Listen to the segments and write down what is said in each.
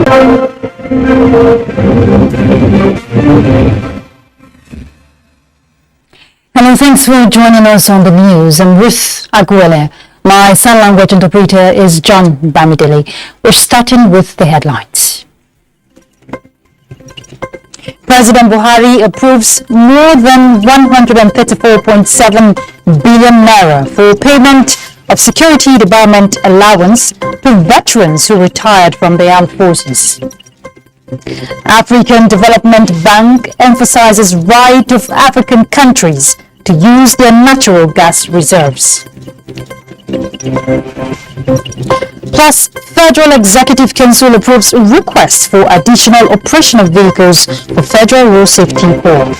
Hello, thanks for joining us on the news. I'm Ruth Aguele. My sign language interpreter is John Bamidele. We're starting with the headlines. President Buhari approves more than 134.7 billion naira for payment of security debarment allowance to veterans who retired from the armed forces. African Development Bank emphasizes right of African countries to use their natural gas reserves. Plus, Federal Executive Council approves requests for additional operational vehicles for Federal Road Safety Corps.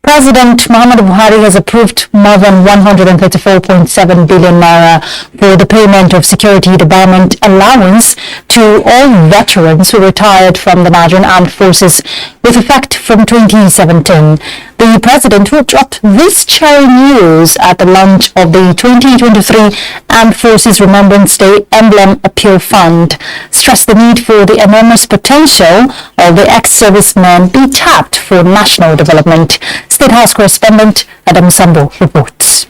President Muhammadu Buhari has approved more than 134.7 billion naira for the payment of security debarment allowance to all veterans who retired from the Nigerian Armed Forces with effect from 2017. The president, who dropped this cheering news at the launch of the 2023 Armed Forces Remembrance Day Emblem Appeal Fund, stressed the need for the enormous potential of the ex-servicemen be tapped for national development. State House correspondent Adam Sambo reports.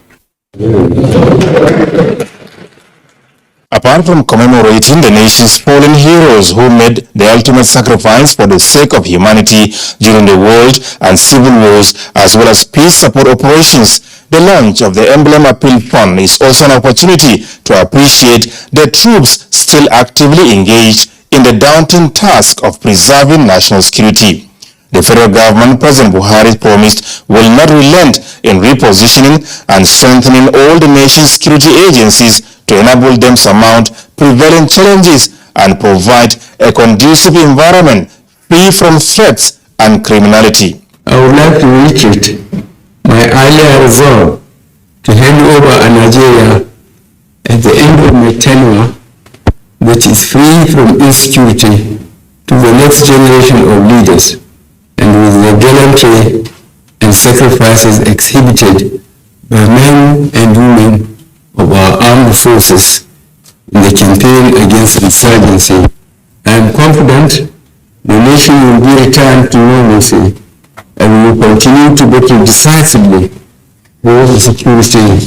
Apart from commemorating the nation's fallen heroes who made the ultimate sacrifice for the sake of humanity during the world and civil wars as well as peace support operations, the launch of the Emblem Appeal Fund is also an opportunity to appreciate the troops still actively engaged in the daunting task of preserving national security. The federal government, President Buhari promised, will not relent in repositioning and strengthening all the nation's security agencies to enable them surmount prevailing challenges and provide a conducive environment free from threats and criminality. I would like to reiterate my earlier resolve to hand over a Nigeria at the end of my tenure which is free from insecurity to the next generation of leaders, and with the gallantry and sacrifices exhibited by men and women of our armed forces in the campaign against insurgency, I am confident the nation will be returned to normalcy and will continue to battle decisively for the security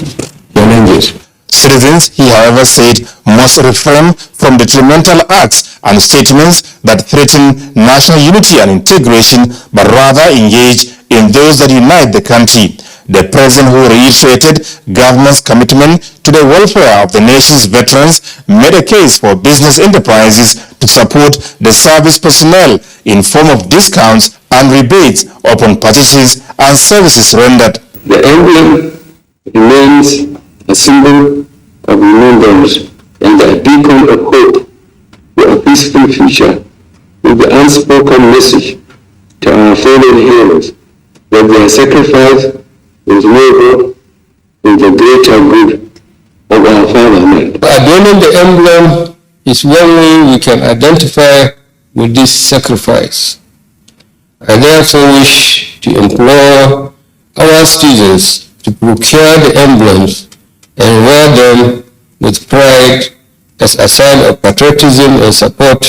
challenges. Citizens, he however said, must refrain from detrimental acts and statements that threaten national unity and integration, but rather engage in those that unite the country. The president, who reiterated government's commitment to the welfare of the nation's veterans, made a case for business enterprises to support the service personnel in form of discounts and rebates upon purchases and services rendered. The emblem remains a symbol of remembrance and a beacon of hope for a peaceful future, with the unspoken message to our fallen heroes that their sacrifice is noble in the greater good of our fatherland. Adorning the emblem is one way we can identify with this sacrifice. I therefore wish to implore our students to procure the emblems and wear them with pride as a sign of patriotism and support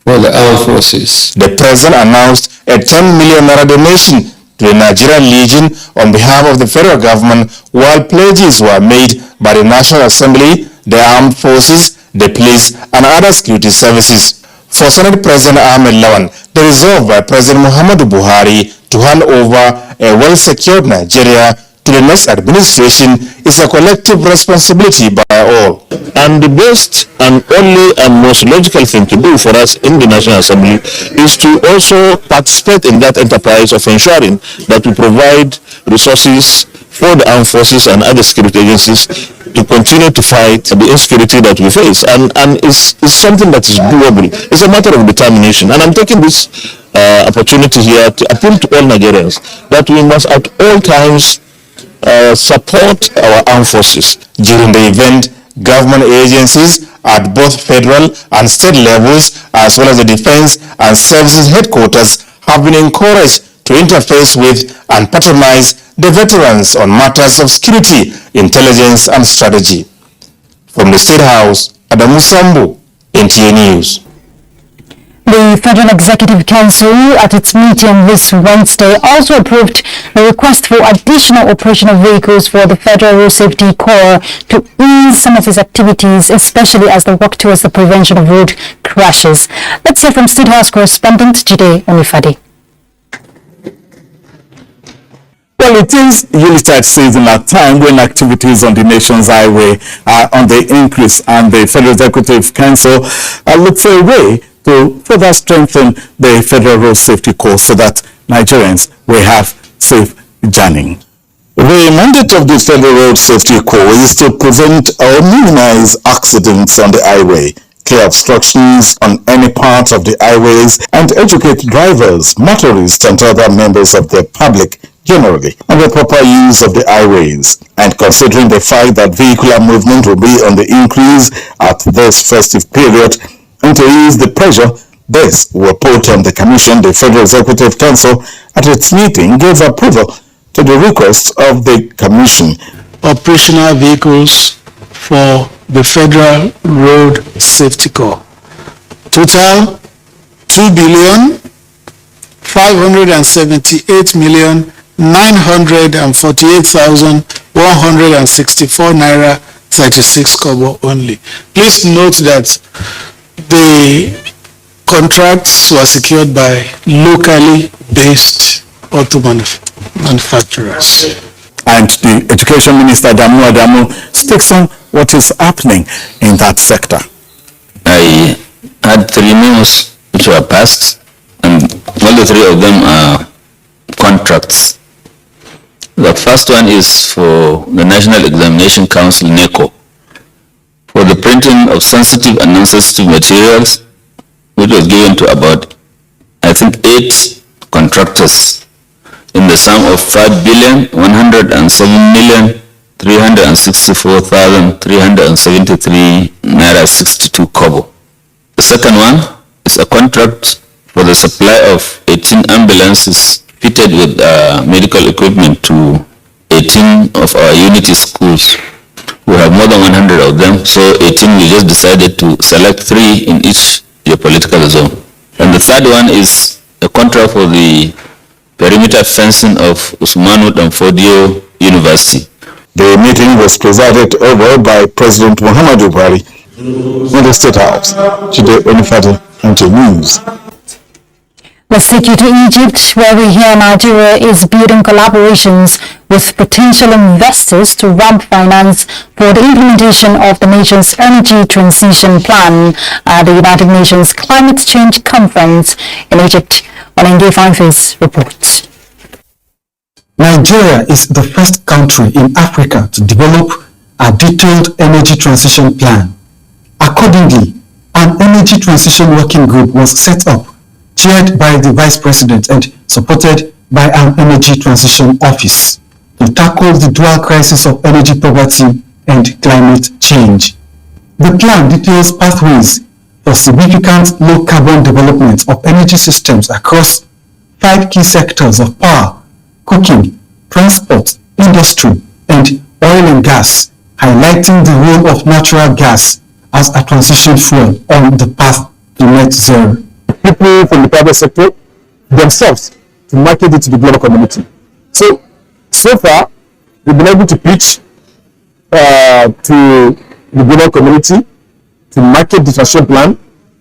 for the armed forces. The president announced a 10 million naira donation to the Nigerian Legion on behalf of the federal government, while pledges were made by the National Assembly, the armed forces, the police, and other security services. For Senate President Ahmed Lawan, the resolve by President Muhammadu Buhari to hand over a well-secured Nigeria to the next administration is a collective responsibility by all. And the best and only and most logical thing to do for us in the National Assembly is to also participate in that enterprise of ensuring that we provide resources for the armed forces and other security agencies to continue to fight the insecurity that we face. And it's something that is doable. It's a matter of determination. And I'm taking this opportunity here to appeal to all Nigerians that we must at all times support our armed forces. During the event, government agencies at both federal and state levels, as well as the defense and services headquarters, have been encouraged to interface with and patronize the veterans on matters of security, intelligence and strategy. From the State House, Adamu Sambu, NTA News. The Federal Executive Council at its meeting this Wednesday also approved a request for additional operational vehicles for the Federal Road Safety Corps to ease some of its activities, especially as they work towards the prevention of road crashes. Let's hear from State House correspondent Jide Onifade. Well, it is Unitide season at time when activities on the nation's highway are on the increase, and the Federal Executive Council look for a way to further strengthen the Federal Road Safety Corps so that Nigerians will have safe journey. The mandate of the Federal Road Safety Corps is to prevent or minimize accidents on the highway, clear obstructions on any part of the highways, and educate drivers, motorists, and other members of the public generally on the proper use of the highways. And considering the fact that vehicular movement will be on the increase at this festive period, and to ease the pressure this will put on the Commission, the Federal Executive Council at its meeting gave approval to the request of the Commission. Operational vehicles for the Federal Road Safety Corps. Total 2,578,948,164 naira 36 kobo only. Please note that the contracts were secured by locally based auto manufacturers. And the Education Minister Adamu speaks on what is happening in that sector. I had 3 memos which were passed, and all the 3 of them are contracts. The first one is for the National Examination Council, NECO, for the printing of sensitive and non-sensitive materials, which was given to about, I think, 8 contractors in the sum of 5,107,364,373 naira 62 kobo. The second one is a contract for the supply of 18 ambulances fitted with medical equipment to 18 of our unity schools. We have more than 100 of them, so 18 we just decided to select 3 in each geopolitical zone. And the third one is a contract for the perimeter fencing of Usmanu Danfodio University. The meeting was presided over by President Muhammadu Buhari in the State House. Jide Onifade, NTA News. Let's take you to Egypt, where we hear Nigeria is building collaborations with potential investors to ramp finance for the implementation of the nation's energy transition plan at the United Nations Climate Change Conference in Egypt. Olenge Fanfe's reports. Nigeria is the first country in Africa to develop a detailed energy transition plan. Accordingly, an energy transition working group was set up, chaired by the Vice President and supported by an energy transition office, to tackle the dual crisis of energy poverty and climate change. The plan details pathways for significant low-carbon development of energy systems across 5 key sectors of power, cooking, transport, industry, and oil and gas, highlighting the role of natural gas as a transition fuel on the path to net zero. People from the private sector themselves to market it to the global community. So far, we've been able to pitch to the global community to market the transition plan,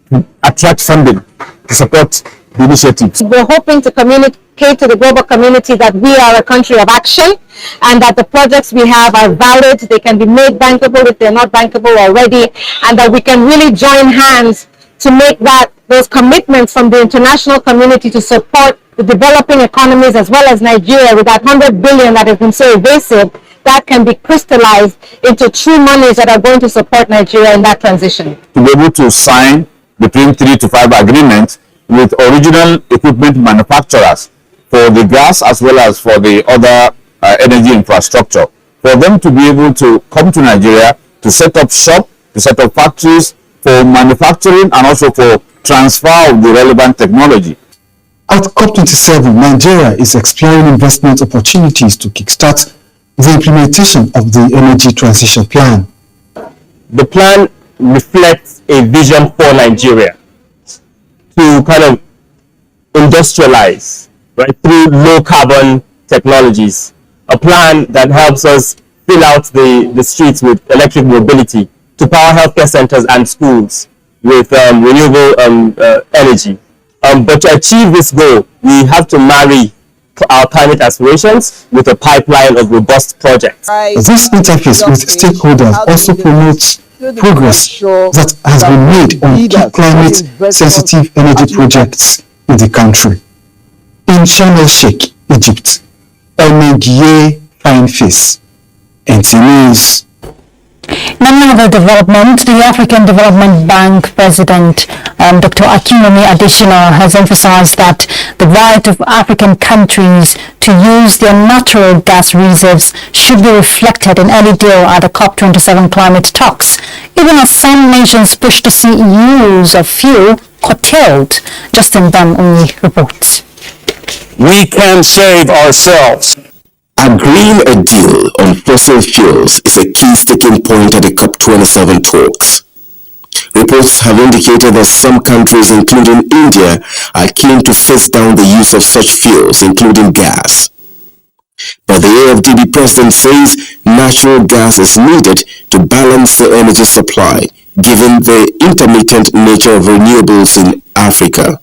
to attract funding to support the initiatives. We're hoping to communicate to the global community that we are a country of action and that the projects we have are valid, they can be made bankable if they're not bankable already, and that we can really join hands to make those commitments from the international community to support the developing economies as well as Nigeria with that 100 billion that has been so evasive, that can be crystallized into true monies that are going to support Nigeria in that transition. To be able to sign between 3 to 5 agreements with original equipment manufacturers for the gas as well as for the other energy infrastructure, for them to be able to come to Nigeria to set up shop, to set up factories for manufacturing and also for transfer of the relevant technology. At COP27, Nigeria is exploring investment opportunities to kickstart the implementation of the Energy Transition Plan. The plan reflects a vision for Nigeria to kind of industrialize, right, through low carbon technologies. A plan that helps us fill out the streets with electric mobility, to power healthcare centers and schools with renewable energy. But to achieve this goal, we have to marry our climate aspirations with a pipeline of robust projects. This interface with stakeholders also promotes progress that has been made on key climate-sensitive energy projects in the country. In Sharm el-Sheikh, Egypt, NTA Fine Face, NTA News. In another development, the African Development Bank President Dr. Akinwumi Adesina has emphasized that the right of African countries to use their natural gas reserves should be reflected in any deal at the COP27 climate talks, even as some nations push to see use of fuel curtailed. Justin Bam-Onyi reports. We can save ourselves. Agreeing a deal on fossil fuels is a key sticking point at the COP27 talks. Reports have indicated that some countries, including India, are keen to face down the use of such fuels, including gas. But the AFDB president says natural gas is needed to balance the energy supply, given the intermittent nature of renewables in Africa.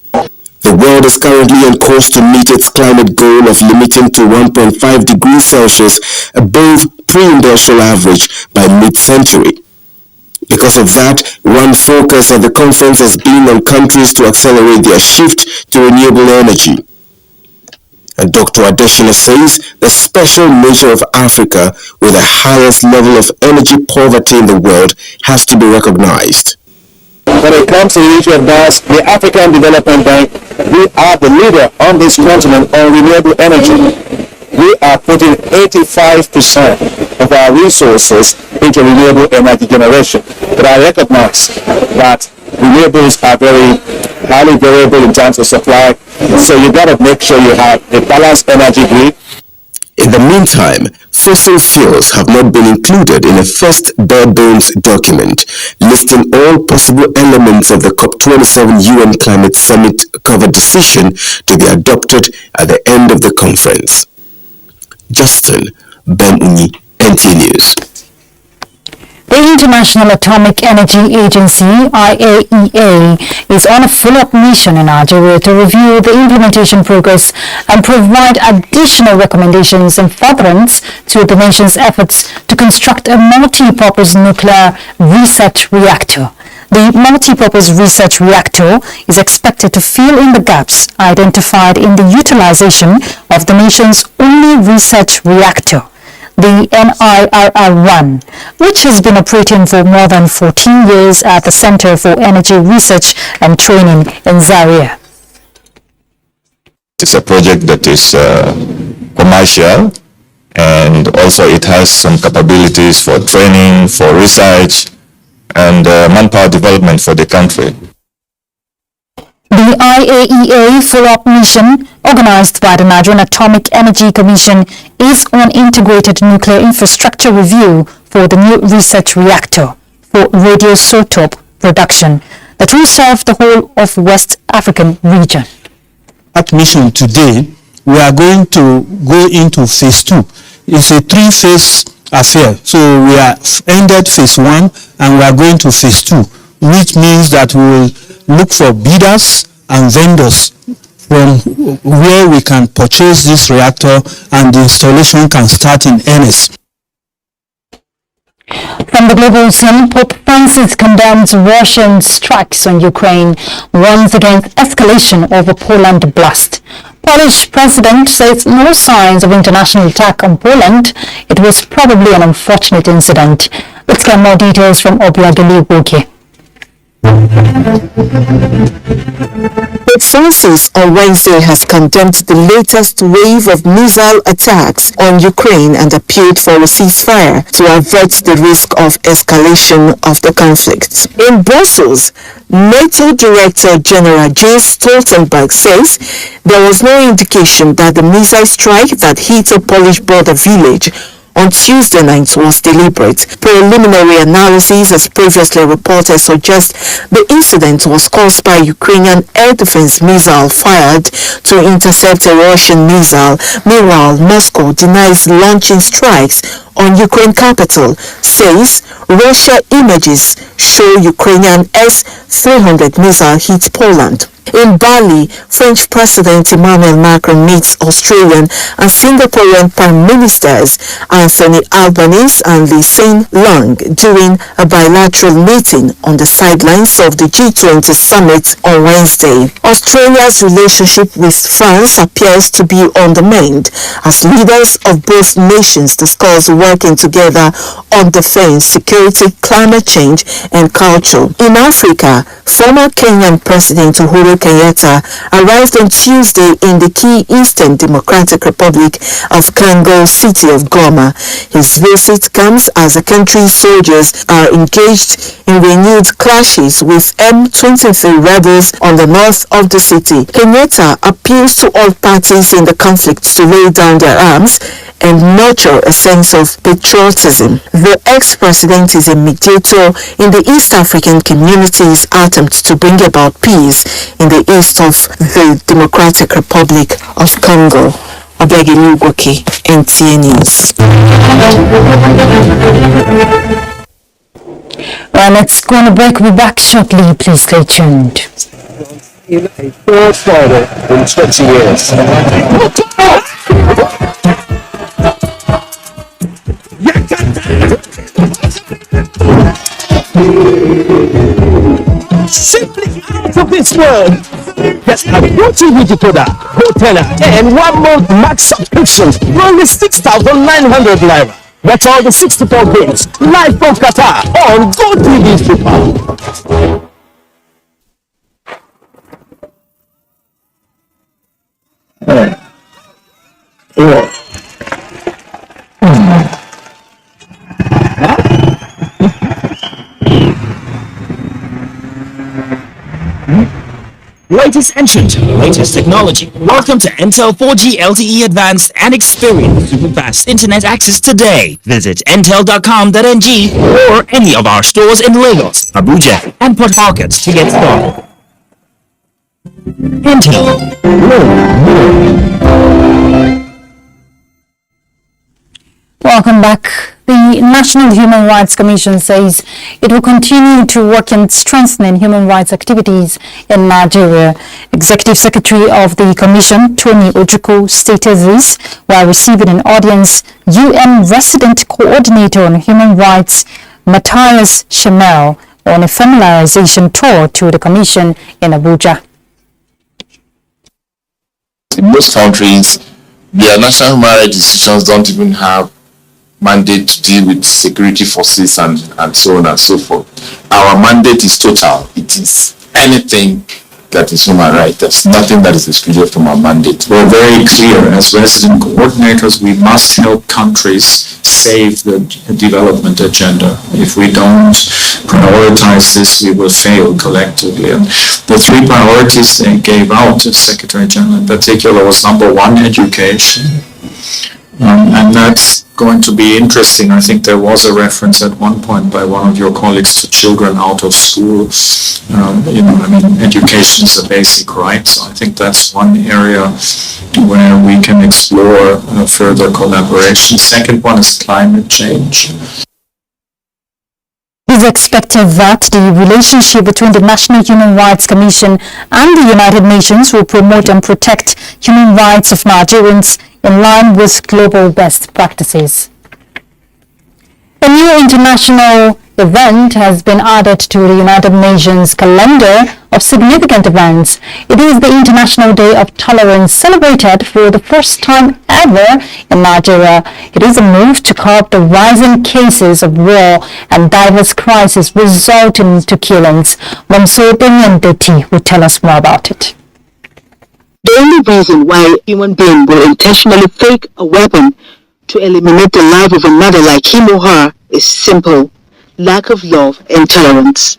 The world is currently on course to meet its climate goal of limiting to 1.5 degrees Celsius above pre-industrial average by mid-century. Because of that, one focus of the conference has been on countries to accelerate their shift to renewable energy. And Dr. Adesina says the special nature of Africa, with the highest level of energy poverty in the world, has to be recognized. When it comes to the issue of gas, the African Development Bank, we are the leader on this continent on renewable energy. We are putting 85% of our resources into renewable energy generation. But I recognize that renewables are very highly variable in terms of supply, so you got to make sure you have a balanced energy grid. In the meantime, fossil fuels have not been included in a first bare-bones document listing all possible elements of the COP27 UN Climate Summit covered decision to be adopted at the end of the conference. Justin Bam-Onyi, NTA News. The International Atomic Energy Agency, IAEA, is on a follow-up mission in Nigeria to review the implementation progress and provide additional recommendations in furtherance to the nation's efforts to construct a multi-purpose nuclear research reactor. The multi-purpose research reactor is expected to fill in the gaps identified in the utilization of the nation's only research reactor, the NIRR-1, which has been operating for more than 14 years at the Center for Energy Research and Training in Zaria. It's a project that is commercial, and also it has some capabilities for training, for research, and manpower development for the country. The IAEA follow-up mission, organized by the Nigerian Atomic Energy Commission, is on integrated nuclear infrastructure review for the new research reactor for radioisotope production that will serve the whole of West African region. At mission today, we are going to go into phase 2. It's a 3-phase affair. So we are ended phase 1 and we are going to phase 2, which means that we will look for bidders and vendors from where we can purchase this reactor and the installation can start in earnest. From the global scene, Pope Francis condemns Russian strikes on Ukraine, warns against escalation over Poland blast. Polish president says no signs of international attack on Poland. It was probably an unfortunate incident. Let's get more details from Obiageli Boke. Pope Francis on Wednesday has condemned the latest wave of missile attacks on Ukraine and appealed for a ceasefire to avert the risk of escalation of the conflict. In Brussels, NATO Director General Jens Stoltenberg says there was no indication that the missile strike that hit a Polish border village on Tuesday night was deliberate. Preliminary analysis, as previously reported, suggests the incident was caused by Ukrainian air defense missile fired to intercept a Russian missile. Meanwhile, Moscow denies launching strikes on Ukraine capital, says Russia images show Ukrainian S-300 missile hit Poland. In Bali, French President Emmanuel Macron meets Australian and Singaporean Prime Ministers Anthony Albanese and Lee Hsien Loong during a bilateral meeting on the sidelines of the G20 summit on Wednesday. Australia's relationship with France appears to be on the mend as leaders of both nations discuss working together on defense, security, climate change, and culture. In Africa, former Kenyan President Uhuru Kenyatta arrived on Tuesday in the key Eastern Democratic Republic of Congo city of Goma. His visit comes as the country's soldiers are engaged in renewed clashes with M23 rebels on the north of the city. Kenyatta appeals to all parties in the conflict to lay down their arms and nurture a sense of patriotism. The ex-president is a mediator in the East African community's attempt to bring about peace in the east of the Democratic Republic of Congo. Obiageli Ugoki, NTA News. Well, let's go on a break. We'll be back shortly. Please stay tuned. In a third final in 20 years. Simply out of this world. Yes, a GoTV decoder, GoTeller, and 1 month max subscription for only 6,900 naira. Watch all the 64 games live from Qatar on GoTV Super. Latest entrant, latest technology. Welcome to Intel 4G LTE Advanced and experience super fast internet access today. Visit intel.com.ng or any of our stores in Lagos, Abuja, and Port Harcourt to get started. Intel. Welcome back. The National Human Rights Commission says it will continue to work in strengthening human rights activities in Nigeria. Executive Secretary of the Commission, Tony Ojukwu, stated this while receiving an audience UN Resident Coordinator on Human Rights, Matthias Schemel, on a familiarization tour to the Commission in Abuja. In most countries, their national human rights decisions don't even have mandate to deal with security forces and so on and so forth. Our mandate is total. It is anything that is human right. There's nothing that is excluded from our mandate. We're very clear as resident coordinators, we must help countries save the development agenda. If we don't prioritize this, we will fail collectively. And the 3 priorities they gave out to Secretary General in particular was number 1, education. And that's going to be interesting. I think there was a reference at one point by one of your colleagues to children out of school. Education is a basic right. So I think that's one area where we can explore further collaboration. Second one is climate change. It is expected that the relationship between the National Human Rights Commission and the United Nations will promote and protect human rights of Nigerians in line with global best practices. A new international event has been added to the United Nations calendar of significant events. It is the International Day of Tolerance, celebrated for the first time ever in Nigeria. It is a move to curb the rising cases of war and diverse crises resulting to killings. Mamso Benyandeti will tell us more about it. The only reason why a human being will intentionally fake a weapon to eliminate the life of another like him or her is simple: lack of love and tolerance.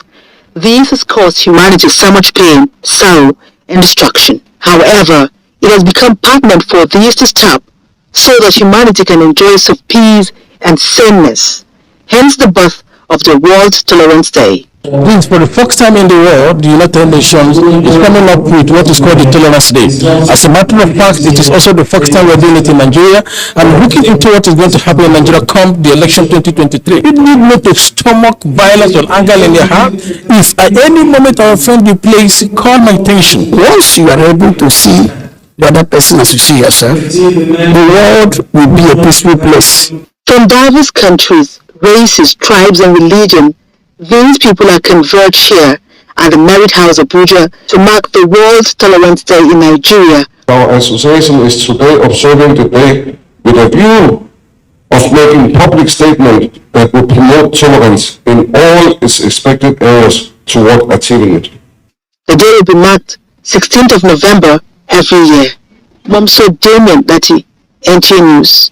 This has caused humanity so much pain, sorrow, and destruction. However, it has become pertinent for this to stop so that humanity can enjoy some peace and sameness. Hence the birth of the World Tolerance Day. This, for the first time in the world, the United Nations is coming up with what is called the Tolerance Day. As a matter of fact, it is also the first time we're doing it in Nigeria, and looking into what is going to happen in Nigeria come the election 2023. It need not to stomach violence or anger in your heart. If at any moment our friend you place, call my attention. Once you are able to see the other person as you see yourself, the world will be a peaceful place. From diverse countries, races, tribes, and religion, these people are converged here at the Merit House Abuja to mark the World Tolerance Day in Nigeria. Our association is today observing the day with a view of making public statement that will promote tolerance in all its expected areas toward achieving it. The day will be marked 16th of November every year. Momso Damien Dati, NTA News.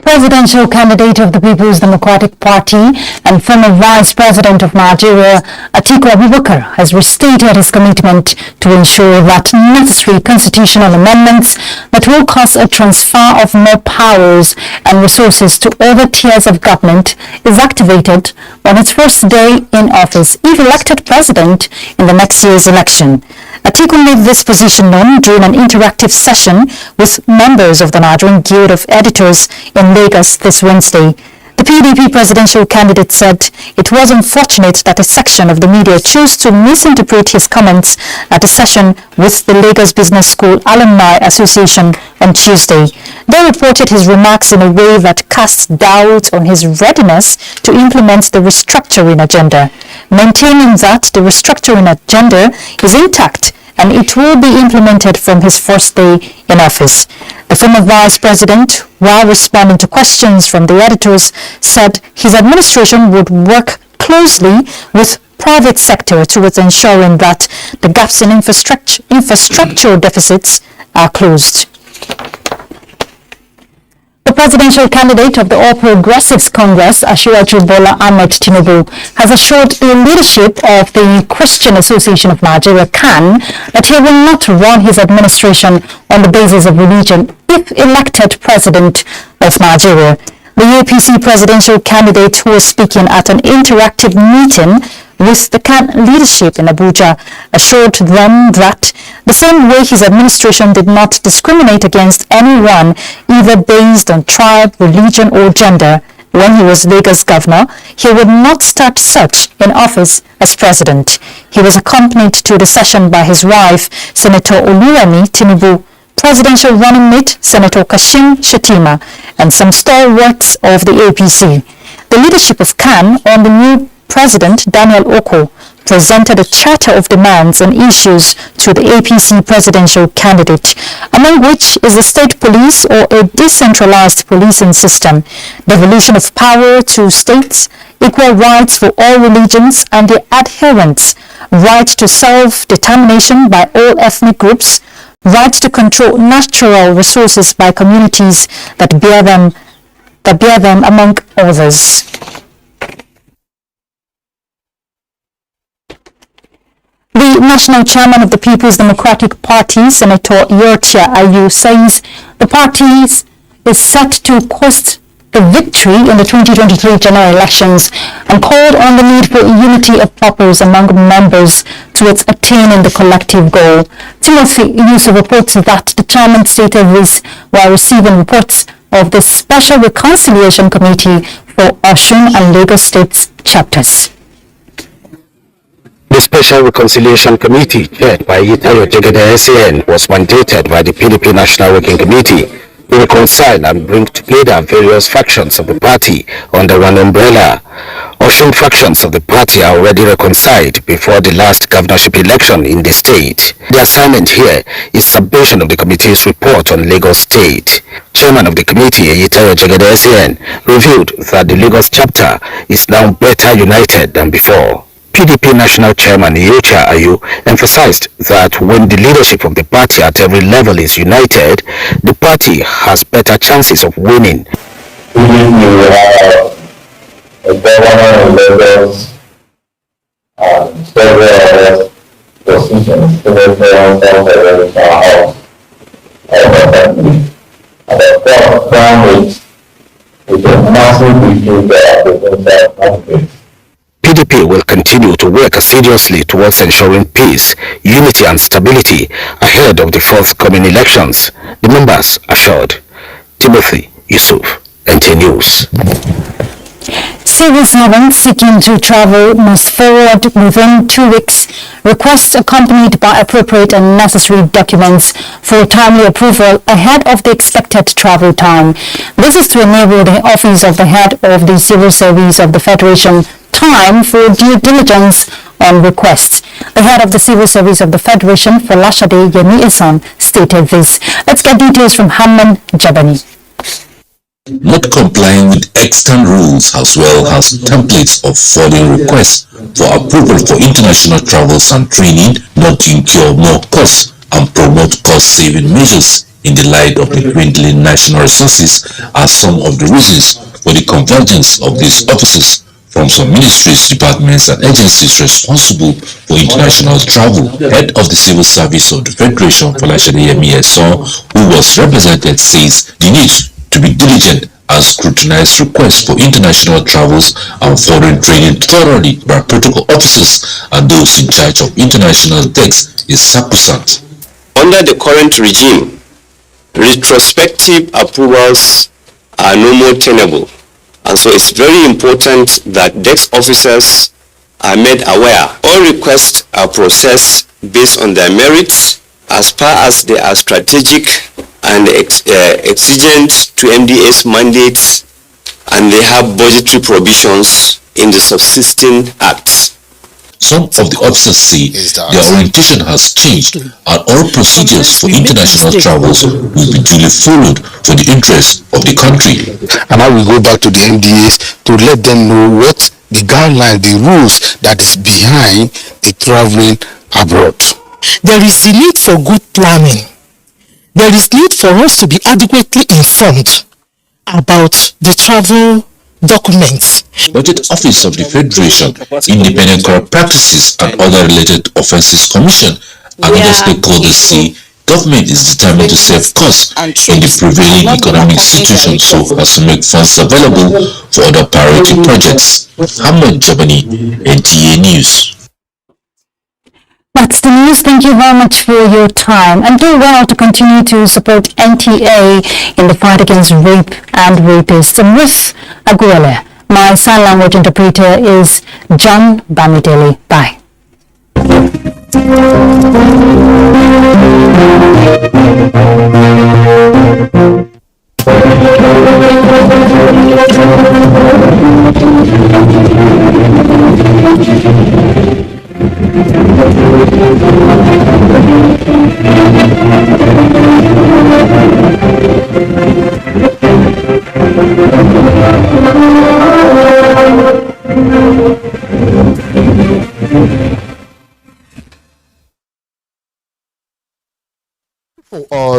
Presidential candidate of the People's Democratic Party and former Vice President of Nigeria, Atiku Abubakar, has restated his commitment to ensure that necessary constitutional amendments that will cause a transfer of more powers and resources to other tiers of government is activated on its first day in office if elected president in the next year's election. Atiku made this position known during an interactive session with members of the Nigerian Guild of Editors in Lagos this Wednesday. The PDP presidential candidate said it was unfortunate that a section of the media chose to misinterpret his comments at a session with the Lagos Business School Alumni Association on Tuesday. They reported his remarks in a way that casts doubt on his readiness to implement the restructuring agenda, maintaining that the restructuring agenda is intact and it will be implemented from his first day in office. The former vice president, while responding to questions from the editors, said his administration would work closely with private sector towards ensuring that the gaps in infrastructure deficits are closed. The presidential candidate of the All Progressives Congress, Asiwaju Bola Ahmed Tinubu, has assured the leadership of the Christian Association of Nigeria, CAN, that he will not run his administration on the basis of religion if elected president of Nigeria. The APC presidential candidate, who was speaking at an interactive meeting with the CAN leadership in Abuja, assured them that the same way his administration did not discriminate against anyone either based on tribe, religion or gender when he was Lagos governor, he would not start such in office as president. He was accompanied to the session by his wife, Senator Oluwemi Tinubu, presidential running mate, Senator Kashim Shettima, and some stalwarts of the APC. The leadership of CAN on the new President Daniel Oko presented a charter of demands and issues to the APC presidential candidate, among which is the state police or a decentralized policing system, devolution of power to states, equal rights for all religions and their adherents, right to self-determination by all ethnic groups, right to control natural resources by communities that bear them among others. The national chairman of the People's Democratic Party, Senator Yorchia Ayu, says the party is set to coast the victory in the 2023 general elections and called on the need for unity of purpose among members towards attaining the collective goal. Timothy Yusuf reports that the chairman stated this while receiving reports of the Special Reconciliation Committee for Osun and Lagos States chapters. The Special Reconciliation Committee, chaired by Yitayo Jegede SAN, was mandated by the PDP National Working Committee to reconcile and bring together various factions of the party under one umbrella. Osun factions of the party are already reconciled before the last governorship election in the state. The assignment here is submission of the committee's report on Lagos State. Chairman of the committee, Yitayo Jegede SAN, revealed that the Lagos chapter is now better united than before. PDP National Chairman Yocha Ayu emphasized that when the leadership of the party at every level is united, the party has better chances of winning. The governor of Lagos and several other positions and of course crowned with a massive victory at the presidential candidate. PDP will continue to work assiduously towards ensuring peace, unity and stability ahead of the forthcoming elections, the members assured. Timothy Yusuf, NTA News. Civil servants seeking to travel must forward within 2 weeks requests accompanied by appropriate and necessary documents for timely approval ahead of the expected travel time. This is to enable the Office of the Head of the Civil Service of the Federation time for due diligence on requests. The head of the Civil Service of the Federation, Folashade Yemi-Isan, stated this. Let's get details from Hamman Jabani. Not complying with extant rules as well as templates of following requests for approval for international travels and training, not to incur more costs and promote cost-saving measures in the light of the dwindling national resources are some of the reasons for the convergence of these offices from some ministries, departments and agencies responsible for international travel. Head of the Civil Service of the Federation, Folashade Yemi-Isan, who was represented, says the need to be diligent and scrutinize requests for international travels and foreign training thoroughly by protocol officers and those in charge of international decks is sacrosanct. Under the current regime, retrospective approvals are no more tenable, and so it's very important that desk officers are made aware. All requests are processed based on their merits as far as they are strategic and exigent to MDA's mandates, and they have budgetary provisions in the subsisting acts. Some of the officers say their orientation has changed and all procedures for international travels will be duly followed for the interest of the country. And I will go back to the MDAs to let them know what the guidelines, the rules that is behind the traveling abroad. There is the need for good planning. There is need for us to be adequately informed about the travel documents. Budget Office of the Federation, Independent Corrupt Practices and Other Related Offences Commission and other stakeholders say government is determined to save costs in the prevailing economic situation so as to make funds available for other priority projects. Hamman Jabani, NTA News. That's the news. Thank you very much for your time, and do well to continue to support NTA in the fight against rape and rapists. And with Aguele, my sign language interpreter is John Bamidele. Bye.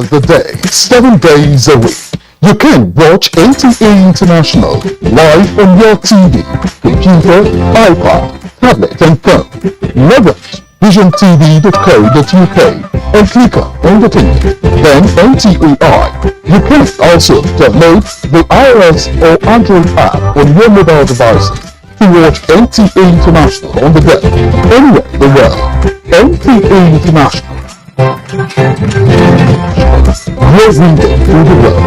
The day, 7 days a week. You can watch NTA International live on your TV, computer, iPad, tablet and phone. Log on to visiontv.co.uk and click on Entertainment, then NTAI. You can also download the iOS or Android app on your mobile devices to watch NTA International on the go, anywhere in the world. NTA International. Your window through the world.